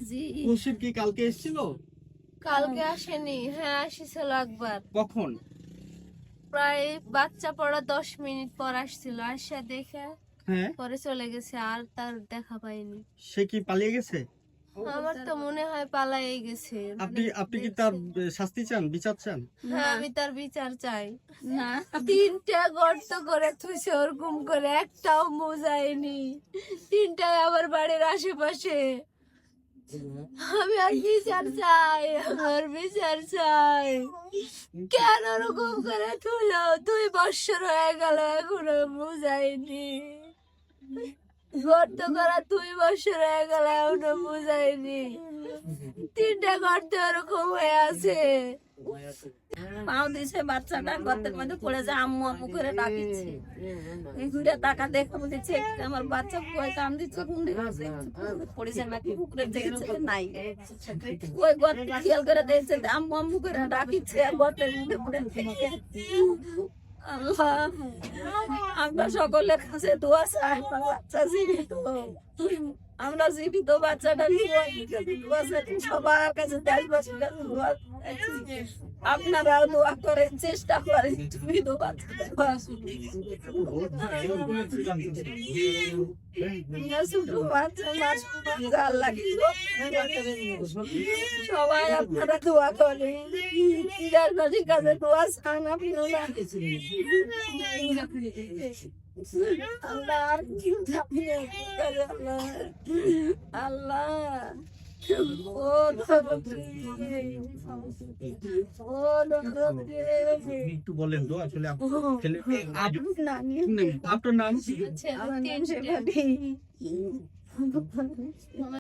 জি। খুশির কি কালকে এসেছিল? কালকে আসেনি, হ্যাঁ আসছিল একবার। কখন? প্রায় বাচ্চা পড়া 10 মিনিট পর আসছিল, আসা দেখে হ্যাঁ, পরে চলে গেছে, আর তার দেখা পাইনি। সে কি পালিয়ে গেছে? আমার তো মনে হয় পালাই গেছে। আপনি কি তার শাস্তি চান, বিচার চান? হ্যাঁ, আমি তার বিচার চাই। না, 3টা গর্ত করে থুইছে ওরকম করে, একটাও মোজায়নি। 3টাই আমার বাড়ির আশেপাশে। আমি আর বিচার চাই, আমার বিচার চাই। কেন ওরকম করে তুলো? 2 বছর হয়ে গেল, এখনো বুঝাইনি। গর্ত করা 2 বছর হয়ে গেল, এখনো বুঝাইনি। 3টা গর্ত ওরকম হয়ে আছে। পাও দিছে, বাচ্চাটা গর্তের মধ্যে পড়ে যায়, আম্মু আম্মু করে ডাকিছে। এই ঘুরে টাকা দেখে বলছে আমার বাচ্চা কই, কাম দিচ্ছে কুন্ডে পড়েছে নাকি পুকুরে দেখেছে নাই, ওই গর্তে খেয়াল করে দেখছে আম্মু আম্মু করে ডাকিছে, গর্তের মধ্যে পড়ে থেকে। আল্লাহ, আমরা সকলের কাছে দোয়া চাই, আমার বাচ্চা জীবিত, আমরা জীবিত বাচ্চাটা দোয়া চাই, সবার কাছে দেশবাসীর কাছে দোয়া চাই। আপনারাও দোয়া করেন, চেষ্টা করেন, তুমি তো বাচ্চাটা সবাই আপনারা দোয়া করেন, দেশবাসীর কাছে দোয়া চান আপনারা। আল্লাহ আর কি চাপি আল্লাহ একটু বলেন তো আসলে আপনার নাম? ছেলে 3টে।